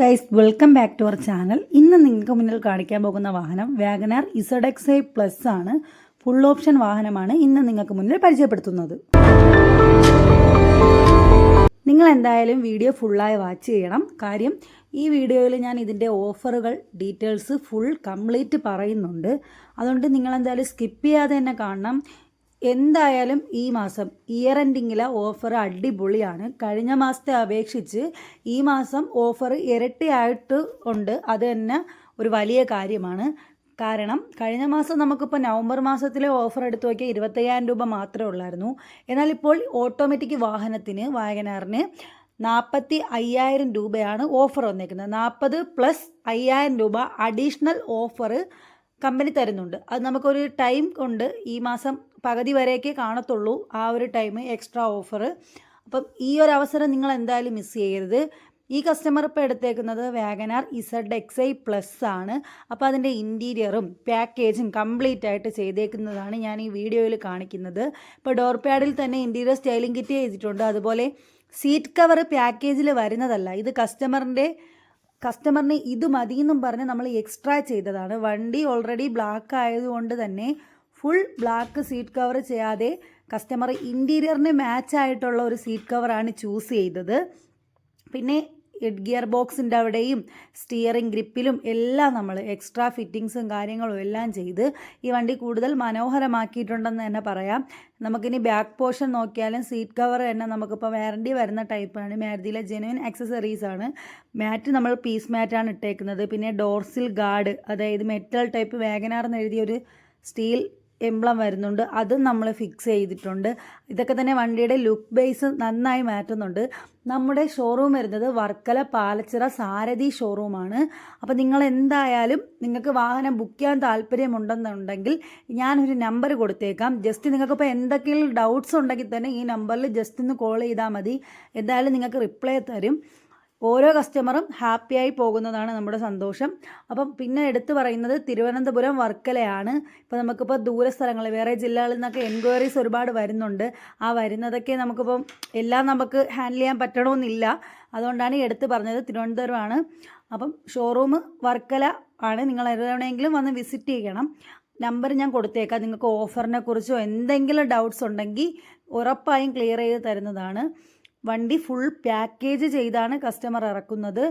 Guys, welcome back to our channel. ഇന്ന് നിങ്ങൾക്ക് മുന്നിൽ കാണിക്കാൻ പോകുന്ന വാഹനം വാഗനാർ ZXi പ്ലസ് ആണ്. ഫുൾ ഓപ്ഷൻ വാഹനമാണ് ഇന്ന് നിങ്ങൾക്ക് മുന്നിൽ പരിചയപ്പെടുത്തുന്നത്. നിങ്ങൾ എന്തായാലും വീഡിയോ ഫുള്ളായി വാച്ച് ചെയ്യണം. കാര്യം ഈ വീഡിയോയിൽ ഞാൻ ഇതിൻ്റെ ഓഫറുകൾ ഡീറ്റെയിൽസ് കംപ്ലീറ്റ് പറയുന്നുണ്ട്. അതുകൊണ്ട് നിങ്ങൾ എന്തായാലും സ്കിപ്പ് ചെയ്യാതെ തന്നെ കാണണം. എന്തായാലും ഈ മാസം ഇയർ എൻഡിങ്ങിലെ ഓഫർ അടിപൊളിയാണ്. കഴിഞ്ഞ മാസത്തെ അപേക്ഷിച്ച് ഈ മാസം ഓഫർ ഇരട്ടിയായിട്ട് ഉണ്ട്. അത് തന്നെ ഒരു വലിയ കാര്യമാണ്. കാരണം കഴിഞ്ഞ മാസം നമുക്കിപ്പോൾ നവംബർ മാസത്തിലെ ഓഫർ എടുത്തു നോക്കിയാൽ 25,000 രൂപ മാത്രമേ ഉള്ളായിരുന്നു. എന്നാൽ ഇപ്പോൾ ഓട്ടോമാറ്റിക് വാഹനത്തിന് വാഗനാറിന് 45,000 രൂപയാണ് ഓഫർ വന്നേക്കുന്നത്. 40 പ്ലസ് 5,000 രൂപ അഡീഷണൽ ഓഫർ കമ്പനി തരുന്നുണ്ട്. അത് നമുക്കൊരു ടൈം കൊണ്ട് ഈ മാസം പകുതി വരെയൊക്കെ കാണത്തുള്ളൂ ആ ഒരു ടൈം എക്സ്ട്രാ ഓഫർ. അപ്പം ഈ ഒരു അവസരം നിങ്ങൾ എന്തായാലും മിസ് ചെയ്യരുത്. ഈ കസ്റ്റമർ ഇപ്പോൾ എടുത്തേക്കുന്നത് വാഗനാർ ZXi പ്ലസ് ആണ്. അപ്പോൾ അതിൻ്റെ ഇൻറ്റീരിയറും പാക്കേജും കംപ്ലീറ്റ് ആയിട്ട് ചെയ്തേക്കുന്നതാണ് ഞാൻ ഈ വീഡിയോയിൽ കാണിക്കുന്നത്. ഇപ്പോൾ ഡോർ പാഡിൽ തന്നെ ഇൻറ്റീരിയർ സ്റ്റൈലിംഗ് കിറ്റ് ചെയ്തിട്ടുണ്ട്. അതുപോലെ സീറ്റ് കവർ പാക്കേജിൽ വരുന്നതല്ല, ഇത് കസ്റ്റമറിന് ഇത് മതിയെന്നും പറഞ്ഞ് നമ്മൾ എക്സ്ട്രാ ചെയ്തതാണ്. വണ്ടി ഓൾറെഡി ബ്ലാക്ക് ആയതുകൊണ്ട് തന്നെ ഫുൾ ബ്ലാക്ക് സീറ്റ് കവർ ചെയ്യാതെ കസ്റ്റമർ ഇൻറ്റീരിയറിന് മാച്ച് ആയിട്ടുള്ള ഒരു സീറ്റ് കവറാണ് ചൂസ് ചെയ്തത്. പിന്നെ ഗിയർ ബോക്സിൻ്റെ അവിടെയും സ്റ്റിയറിംഗ് ഗ്രിപ്പിലും എല്ലാം നമ്മൾ എക്സ്ട്രാ ഫിറ്റിങ്സും കാര്യങ്ങളും എല്ലാം ചെയ്ത് ഈ വണ്ടി കൂടുതൽ മനോഹരമാക്കിയിട്ടുണ്ടെന്ന് തന്നെ പറയാം. നമുക്കിനി ബാക്ക് പോർഷൻ നോക്കിയാലും സീറ്റ് കവർ തന്നെ നമുക്കിപ്പോൾ വാറണ്ടി വരുന്ന ടൈപ്പാണ്. മാരുതിയിലെ ജെനുവിൻ ആക്സസറീസാണ്. മാറ്റ് നമ്മൾ പീസ് മാറ്റാണ് ഇട്ടേക്കുന്നത്. പിന്നെ ഡോർസിൽ ഗാർഡ്, അതായത് മെറ്റൽ ടൈപ്പ് വാഗനാർ എന്ന് എഴുതിയൊരു സ്റ്റീൽ എംബ്ലം വരുന്നുണ്ട്, അതും നമ്മൾ ഫിക്സ് ചെയ്തിട്ടുണ്ട്. ഇതൊക്കെ തന്നെ വണ്ടിയുടെ ലുക്ക് ബേസ് നന്നായി മാറ്റുന്നുണ്ട്. നമ്മുടെ ഷോറൂം വരുന്നത് വർക്കല പാലച്ചിറ സാരഥി ഷോറൂമാണ്. അപ്പോൾ നിങ്ങൾ എന്തായാലും നിങ്ങൾക്ക് വാഹനം ബുക്ക് ചെയ്യാൻ താല്പര്യമുണ്ടെന്നുണ്ടെങ്കിൽ ഞാനൊരു നമ്പർ കൊടുത്തേക്കാം. ജസ്റ്റ് നിങ്ങൾക്കിപ്പോൾ എന്തൊക്കെയും ഡൗട്ട്സ് ഉണ്ടെങ്കിൽ തന്നെ ഈ നമ്പറിൽ ജസ്റ്റ് ഒന്ന് കോൾ ചെയ്താൽ മതി. എന്തായാലും നിങ്ങൾക്ക് റിപ്ലൈ തരും. ഓരോ കസ്റ്റമറും ഹാപ്പിയായി പോകുന്നതാണ് നമ്മുടെ സന്തോഷം. അപ്പം പിന്നെ എടുത്തു പറയുന്നത് തിരുവനന്തപുരം വർക്കലയാണ്. ഇപ്പോൾ നമുക്കിപ്പോൾ ദൂര സ്ഥലങ്ങൾ വേറെ ജില്ലകളിൽ നിന്നൊക്കെ എൻക്വയറീസ് ഒരുപാട് വരുന്നുണ്ട്. ആ വരുന്നതൊക്കെ നമുക്കിപ്പം എല്ലാം നമുക്ക് ഹാൻഡിൽ ചെയ്യാൻ പറ്റണമെന്നില്ല. അതുകൊണ്ടാണ് എടുത്ത് പറഞ്ഞത് തിരുവനന്തപുരമാണ്. അപ്പം ഷോറൂം വർക്കല ആണ്. നിങ്ങൾ എവിടെയെങ്കിലും വന്ന് വിസിറ്റ് ചെയ്യണം. നമ്പർ ഞാൻ കൊടുത്തേക്കാം. നിങ്ങൾക്ക് ഓഫറിനെ കുറിച്ചോ എന്തെങ്കിലും ഡൗട്ട്സ് ഉണ്ടെങ്കിൽ ഉറപ്പായും ക്ലിയർ ചെയ്ത് തരുന്നതാണ്. വണ്ടി ഫുൾ പാക്കേജ് ചെയ്താണ് കസ്റ്റമർ ഇറക്കുന്നത്.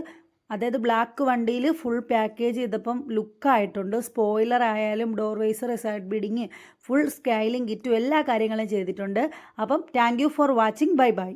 അതായത് ബ്ലാക്ക് വണ്ടിയിൽ ഫുൾ പാക്കേജ് ചെയ്തപ്പം ലുക്കായിട്ടുണ്ട്. സ്പോയിലർ ആയാലും door visor, side beading, full styling കിറ്റും എല്ലാ കാര്യങ്ങളും ചെയ്തിട്ടുണ്ട്. അപ്പം thank you for watching. Bye by.